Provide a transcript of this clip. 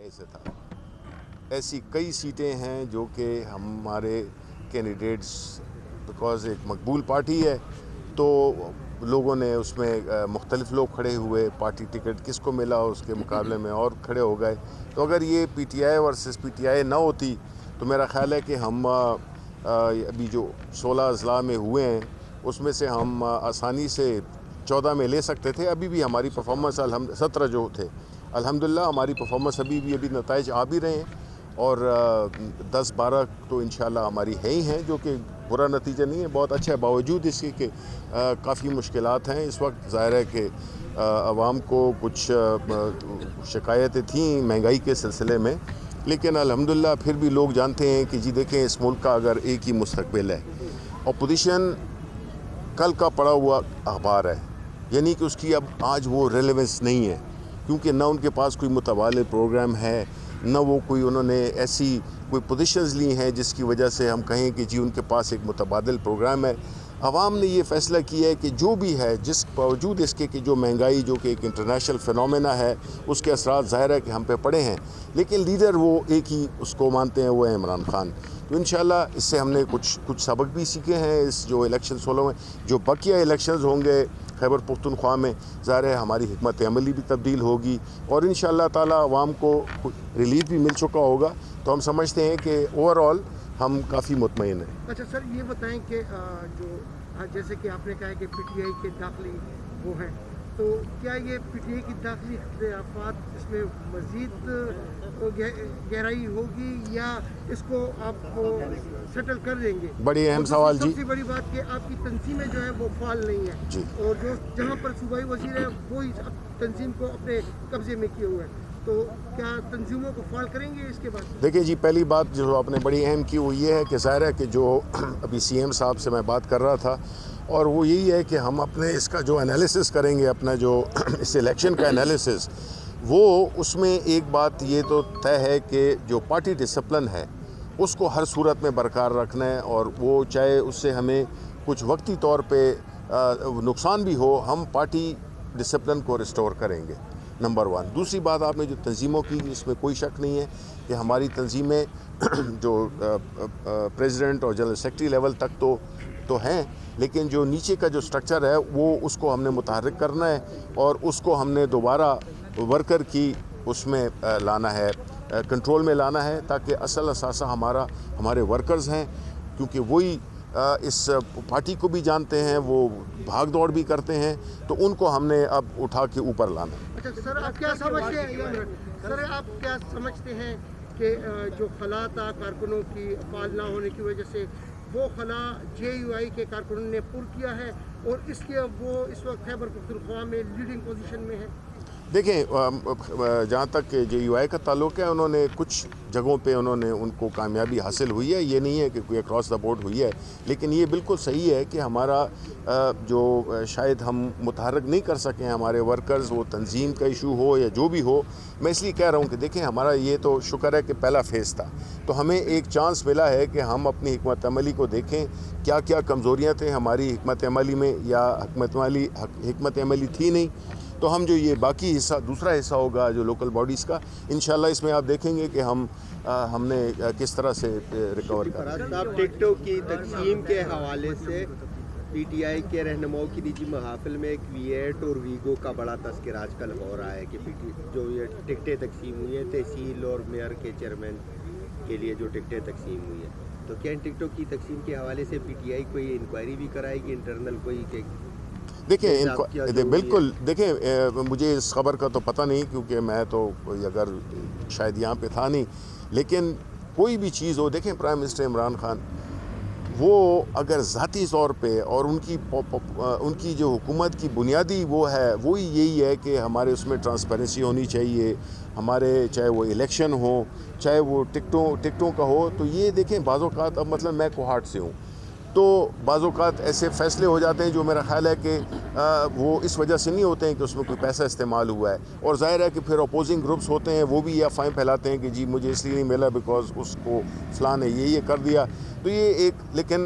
مہینے سے تھا. ایسی کئی سیٹیں ہیں جو کہ ہمارے کینڈیڈیٹس بیکاز ایک مقبول پارٹی ہے تو لوگوں نے اس میں مختلف لوگ کھڑے ہوئے, پارٹی ٹکٹ کس کو ملا اس کے مقابلے میں اور کھڑے ہو گئے. تو اگر یہ PTI versus PTI نہ ہوتی تو میرا خیال ہے کہ ہم ابھی جو 16 اضلاع میں ہوئے ہیں اس میں سے ہم آسانی سے 14 میں لے سکتے تھے. ابھی بھی ہماری پرفارمنس 17 جو تھے الحمدللہ ہماری پرفارمنس ابھی نتائج آ بھی رہے ہیں اور 10-12 تو انشاءاللہ ہماری ہی ہیں جو کہ برا نتیجہ نہیں ہے, بہت اچھا ہے. باوجود اس کے کہ کافی مشکلات ہیں اس وقت. ظاہر ہے کہ عوام کو کچھ شکایتیں تھیں مہنگائی کے سلسلے میں, لیکن الحمدللہ پھر بھی لوگ جانتے ہیں کہ جی دیکھیں اس ملک کا اگر ایک ہی مستقبل ہے. اپوزیشن کل کا پڑا ہوا اخبار ہے, یعنی کہ اس کی اب آج وہ ریلیونس نہیں ہے کیونکہ نہ ان کے پاس کوئی متبادل پروگرام ہے, نہ وہ کوئی انہوں نے ایسی کوئی پوزیشنز لی ہیں جس کی وجہ سے ہم کہیں کہ جی ان کے پاس ایک متبادل پروگرام ہے. عوام نے یہ فیصلہ کیا ہے کہ جو بھی ہے جس باوجود اس کے کہ جو مہنگائی جو کہ ایک انٹرنیشنل فینومینا ہے اس کے اثرات ظاہر ہے کہ ہم پہ پڑے ہیں, لیکن لیڈر وہ ایک ہی اس کو مانتے ہیں, وہ ہے عمران خان. تو انشاءاللہ اس سے ہم نے کچھ سبق بھی سیکھے ہیں. اس جو الیکشن 16 میں جو بقیہ الیکشنز ہوں گے خیبر پختونخوا میں ظاہر ہے ہماری حکمت عملی بھی تبدیل ہوگی اور انشاءاللہ تعالی عوام کو ریلیف بھی مل چکا ہوگا. تو ہم سمجھتے ہیں کہ اوور آل ہم کافی مطمئن ہیں. اچھا سر, یہ بتائیں کہ جو جیسے کہ آپ نے کہا کہ پی ٹی آئی کے داخلی وہ ہیں, تو کیا یہ پی ٹی آئی کی داخلی اختلافات اس میں مزید گہرائی ہوگی یا اس کو آپ سیٹل کر دیں گے؟ بڑی اہم سوال جی. سب سے بڑی بات کہ آپ کی تنظیمیں جو ہے وہ فعال نہیں ہیں جی, اور جو جہاں پر صوبائی وزیر ہے وہی تنظیم کو اپنے قبضے میں کیے ہوئے ہیں, تو کیا تنظیموں کو فعال کریں گے اس کے بعد؟ دیکھیں جی, پہلی بات جو آپ نے بڑی اہم کی وہ یہ ہے کہ ظاہر ہے کہ جو ابھی سی ایم صاحب سے میں بات کر رہا تھا اور وہ یہی ہے کہ ہم اپنے اس کا جو انالیسس کریں گے, اپنا جو اس الیکشن کا انالیسس, وہ اس میں ایک بات یہ تو طے ہے کہ جو پارٹی ڈسپلن ہے اس کو ہر صورت میں برقرار رکھنا ہے اور وہ چاہے اس سے ہمیں کچھ وقتی طور پہ نقصان بھی ہو, ہم پارٹی ڈسپلن کو ریسٹور کریں گے, نمبر 1. دوسری بات آپ نے جو تنظیموں کی, اس میں کوئی شک نہیں ہے کہ ہماری تنظیمیں جو پریزیڈنٹ اور جنرل سیکرٹری لیول تک تو ہیں, لیکن جو نیچے کا جو سٹرکچر ہے وہ اس کو ہم نے متحرک کرنا ہے اور اس کو ہم نے دوبارہ ورکر کی اس میں لانا ہے, کنٹرول میں لانا ہے, تاکہ اصل اثاثہ ہمارے ورکرز ہیں, کیونکہ وہی اس پارٹی کو بھی جانتے ہیں, وہ بھاگ دوڑ بھی کرتے ہیں, تو ان کو ہم نے اب اٹھا کے اوپر لانا ہے. اچھا سر, آپ کیا سمجھتے ہیں کہ جو خلا تھا کارکنوں کی فعال نہ ہونے کی وجہ سے, وہ خلا جے یو آئی کے کارکنوں نے پر کیا ہے اور اس لیے وہ اس وقت خیبر پختونخوا میں لیڈنگ پوزیشن میں ہے؟ دیکھیں, جہاں تک جے یو آئی کا تعلق ہے, انہوں نے کچھ جگہوں پہ ان کو کامیابی حاصل ہوئی ہے, یہ نہیں ہے کہ کوئی اکراس دا بورڈ ہوئی ہے, لیکن یہ بالکل صحیح ہے کہ ہمارا جو شاید ہم متحرک نہیں کر سکیں ہمارے ورکرز, وہ تنظیم کا ایشو ہو یا جو بھی ہو. میں اس لیے کہہ رہا ہوں کہ دیکھیں ہمارا یہ تو شکر ہے کہ پہلا فیز تھا, تو ہمیں ایک چانس ملا ہے کہ ہم اپنی حکمت عملی کو دیکھیں, کیا کیا کمزوریاں تھیں ہماری حکمت عملی میں یا حکمت عملی تھی نہیں. تو ہم جو یہ باقی حصہ, دوسرا حصہ ہوگا جو لوکل باڈیز کا, انشاءاللہ اس میں آپ دیکھیں گے کہ ہم نے کس طرح سے ریکور کیا. صاحب, ٹکٹوں کی تقسیم کے حوالے سے پی ٹی آئی کے رہنماؤں کی نجی محافل میں ایک وی ایٹ اور ویگو کا بڑا تذکرہ آج کل ہو رہا ہے کہ جو یہ ٹکٹیں تقسیم ہوئی ہیں تحصیل اور میئر کے چیئرمین کے لیے جو ٹکٹیں تقسیم ہوئی ہیں, تو کیا ان ٹکٹوں کی تقسیم کے حوالے سے پی ٹی آئی کوئی انکوائری بھی کرائے گی انٹرنل کوئی کہ دیکھیں بالکل, دیکھیں مجھے اس خبر کا تو پتہ نہیں کیونکہ میں تو اگر شاید یہاں پہ تھا نہیں, لیکن کوئی بھی چیز ہو, دیکھیں پرائم منسٹر عمران خان وہ اگر ذاتی طور پہ اور ان کی جو حکومت کی بنیادی وہ ہے وہی یہی ہے کہ ہمارے اس میں ٹرانسپیرنسی ہونی چاہیے, ہمارے چاہے وہ الیکشن ہو چاہے وہ ٹکٹوں کا ہو. تو یہ دیکھیں بعض اوقات, اب مطلب میں کوہاٹ سے ہوں تو بعض اوقات ایسے فیصلے ہو جاتے ہیں جو میرا خیال ہے کہ وہ اس وجہ سے نہیں ہوتے ہیں کہ اس میں کوئی پیسہ استعمال ہوا ہے, اور ظاہر ہے کہ پھر اپوزنگ گروپس ہوتے ہیں وہ بھی یہ افواہیں پھیلاتے ہیں کہ جی مجھے اس لیے نہیں ملا بیکاز اس کو فلاں نے یہ کر دیا. تو یہ ایک, لیکن